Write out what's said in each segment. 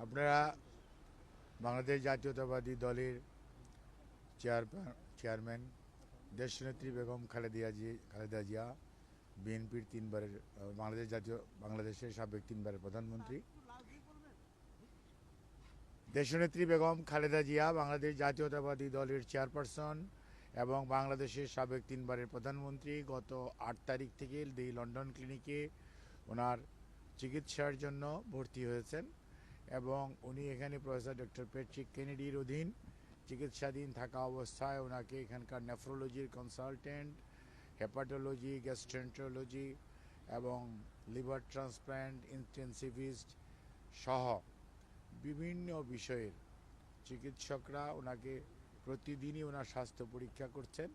আপনারা বাংলাদেশ জাতীয়তাবাদী দলের চেয়ারম্যান দেশনেত্রী বেগম খালেদা জিয়া বিএনপির তিনবারের বাংলাদেশের সাবেক তিনবারের প্রধানমন্ত্রী দেশনেত্রী বেগম খালেদা জিয়া বাংলাদেশ জাতীয়তাবাদী দলের চেয়ারপারসন এবং বাংলাদেশের সাবেক তিনবারের প্রধানমন্ত্রী গত ৮ তারিখ থেকে লন্ডন ক্লিনিকে ওনার চিকিৎসার জন্য ভর্তি হয়েছেন এবং উনি এখানে প্রফেসর ডক্টর প্যাট্রিক কেনেডির অধীন চিকিৎসাধীন থাকা অবস্থায় ওনাকে এখানকার নেফ্রোলজির কনসালটেন্ট, হেপাটোলজি, গ্যাস্ট্রেন্টোলজি এবং লিভার ট্রান্সপ্ল্যান্ট ইন্টেন্সিভিস্ট সহ বিভিন্ন বিষয়ের চিকিৎসকরা ওনাকে প্রতিদিনই ওনার স্বাস্থ্য পরীক্ষা করছেন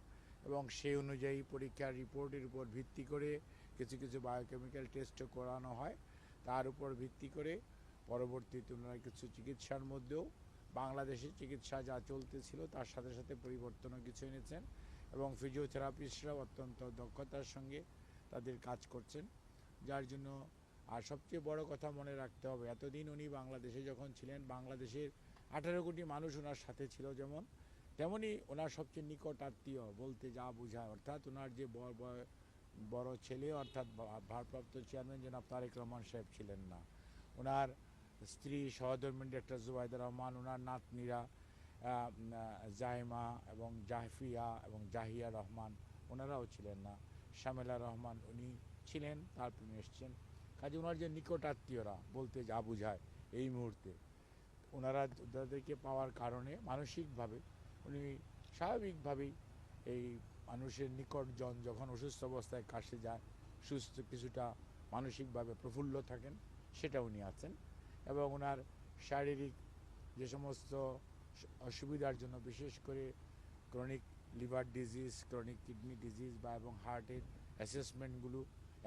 এবং সেই অনুযায়ী পরীক্ষার রিপোর্টের উপর ভিত্তি করে কিছু কিছু বায়োকেমিক্যাল টেস্টও করানো হয়। তার উপর ভিত্তি করে পরবর্তীতে ওনারা কিছু চিকিৎসার মধ্যেও বাংলাদেশের চিকিৎসা যা চলতেছিল তার সাথে সাথে পরিবর্তনও কিছু এনেছেন এবং ফিজিওথেরাপিস্টরাও অত্যন্ত দক্ষতার সঙ্গে তাদের কাজ করছেন, যার জন্য আর সবচেয়ে বড় কথা মনে রাখতে হবে, এতদিন উনি বাংলাদেশে যখন ছিলেন বাংলাদেশের 18 কোটি মানুষ ওনার সাথে ছিল, যেমন তেমনই ওনার সবচেয়ে নিকট আত্মীয় বলতে যা বোঝায়, অর্থাৎ ওনার যে বড় ছেলে অর্থাৎ ভারপ্রাপ্ত চেয়ারম্যান জনাব তারেক রহমান সাহেব ছিলেন না, ওনার স্ত্রী সহধর্মিণী ডক্টর জুবাইদা রহমান, ওনার নাতনিরা জাইমা এবং জাহফিয়া এবং জাহিয়া রহমান ওনারাও ছিলেন না, শামেলা রহমান উনি ছিলেন, তারপর এসছেন। কাজে ওনার যে নিকট আত্মীয়রা বলতে যা বোঝায় এই মুহূর্তে ওনাদেরকে পাওয়ার কারণে মানসিকভাবে উনি স্বাভাবিকভাবেই এই মানুষের নিকটজন যখন অসুস্থ অবস্থায় কাছে যায় সুস্থ কিছুটা মানসিকভাবে প্রফুল্ল থাকেন, সেটা উনি আছেন এবং ওনার শারীরিক যে সমস্ত অসুবিধার জন্য বিশেষ করে chronic liver disease, chronic kidney disease বা এবং হার্টের অ্যাসেসমেন্টগুলো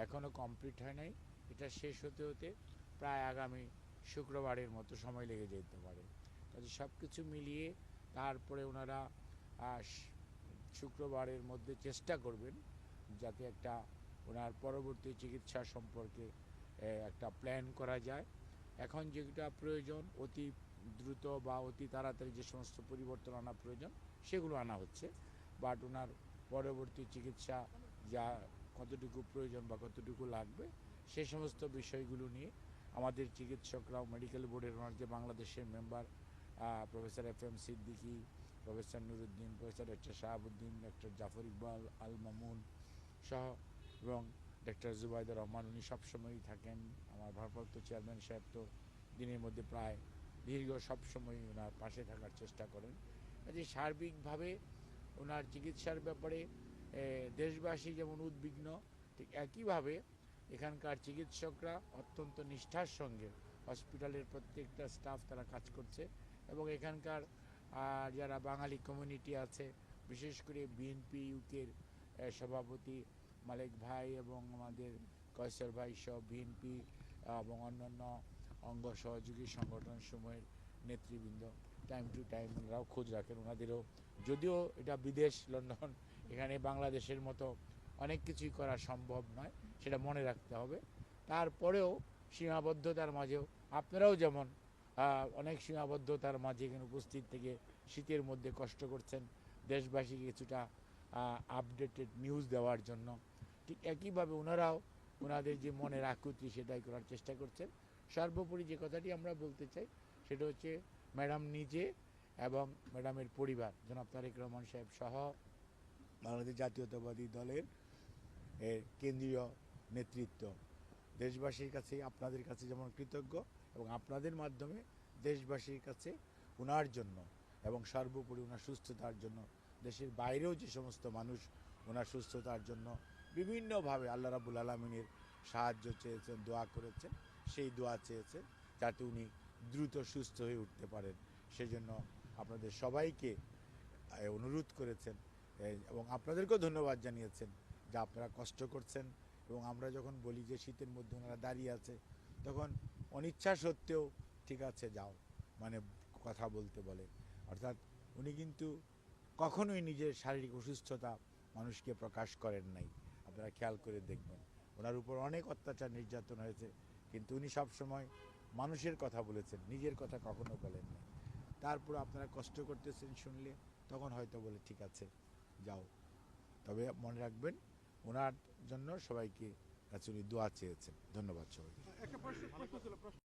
এখনও কমপ্লিট হয় নাই, এটা শেষ হতে হতে প্রায় আগামী শুক্রবারের মতো সময় লেগে যেতে পারে। কাজে সব কিছু মিলিয়ে তারপরে ওনারা শুক্রবারের মধ্যে চেষ্টা করবেন যাতে একটা ওনার পরবর্তী চিকিৎসা সম্পর্কে একটা প্ল্যান করা যায়। এখন যেটা প্রয়োজন অতি দ্রুত বা অতি তাড়াতাড়ি যে সমস্ত পরিবর্তন আনা প্রয়োজন সেগুলো আনা হচ্ছে, বাট ওনার পরবর্তী চিকিৎসা যা কতটুকু প্রয়োজন বা কতটুকু লাগবে সে সমস্ত বিষয়গুলো নিয়ে আমাদের চিকিৎসকরাও মেডিকেল বোর্ডের ওনার যে বাংলাদেশের member professor FM Siddiqui, professor Nuruddin, professor doctor Shahabuddin, doctor Zafar Iqbal Al Mamun সহ এবং ডক্টর জুবাইদা রহমান উনি সবসময়ই থাকেন। আমার ভারপ্রাপ্ত চেয়ারম্যান সাহেব তো দিনের মধ্যে প্রায় দীর্ঘ সবসময়ই ওনার পাশে থাকার চেষ্টা করেন। কাজে সার্বিকভাবে ওনার চিকিৎসার ব্যাপারে দেশবাসী যেমন উদ্বিগ্ন, ঠিক একইভাবে এখানকার চিকিৎসকরা অত্যন্ত নিষ্ঠার সঙ্গে হসপিটালের প্রত্যেকটা স্টাফ তারা কাজ করছে এবং এখানকার যারা বাঙালি কমিউনিটি আছে, বিশেষ করে বিএনপি ইউকের সভাপতি মালেক ভাই এবং আমাদের কয়সর ভাই সহ বিএনপি এবং অন্যান্য অঙ্গ সহযোগী সংগঠন সমূহের নেতৃবৃন্দ টাইম টু টাইম ওনারাও খোঁজ রাখেন। ওনাদেরও যদিও এটা বিদেশ লন্ডন, এখানে বাংলাদেশের মতো অনেক কিছুই করা সম্ভব নয়, সেটা মনে রাখতে হবে। তারপরেও সীমাবদ্ধতার মাঝেও আপনারাও যেমন অনেক সীমাবদ্ধতার মাঝে এখানে উপস্থিত থেকে শীতের মধ্যে কষ্ট করছেন দেশবাসীকে কিছুটা আপডেটেড নিউজ দেওয়ার জন্য, ঠিক একইভাবে ওনারাও ওনাদের যে মনের আকুতি সেটাই করার চেষ্টা করছেন। সর্বোপরি যে কথাটি আমরা বলতে চাই সেটা হচ্ছে ম্যাডাম নিজে এবং ম্যাডামের পরিবার জনাব তারেক রহমান সাহেব সহ বাংলাদেশ জাতীয়তাবাদী দলের কেন্দ্রীয় নেতৃত্ব দেশবাসীর কাছে আপনাদের কাছে যেমন কৃতজ্ঞ এবং আপনাদের মাধ্যমে দেশবাসীর কাছে ওনার জন্য এবং সর্বোপরি ওনার সুস্থতার জন্য দেশের বাইরেও যে সমস্ত মানুষ ওনার সুস্থতার জন্য বিভিন্নভাবে আল্লাহ রাব্বুল আলামিনের সাহায্য চেয়েছেন, দোয়া করেছেন, সেই দোয়া চেয়েছেন যাতে উনি দ্রুত সুস্থ হয়ে উঠতে পারেন, সেজন্য আপনাদের সবাইকে অনুরোধ করেছেন এবং আপনাদেরকেও ধন্যবাদ জানিয়েছেন যে আপনারা কষ্ট করছেন এবং আমরা যখন বলি যে শীতের মধ্যে ওনারা দাঁড়িয়ে আছে তখন অনিচ্ছা সত্ত্বেও ঠিক আছে যাও মানে কথা বলতে বলে, অর্থাৎ উনি কিন্তু কখনোই নিজের শারীরিক অসুস্থতা মানুষকে প্রকাশ করেন নাই। আপনারা খেয়াল করে দেখবেন ওনার উপর অনেক অত্যাচার নির্যাতন হয়েছে কিন্তু উনি সবসময় মানুষের কথা বলেছেন, নিজের কথা কখনো বলেন না। তারপর আপনারা কষ্ট করতেছেন শুনলে, তখন হয়তো বলে ঠিক আছে যাও। তবে মনে রাখবেন ওনার জন্য সবাইকে কাছে উনি দোয়া চেয়েছেন। ধন্যবাদ সবাইকে। একটা প্রশ্ন ছিল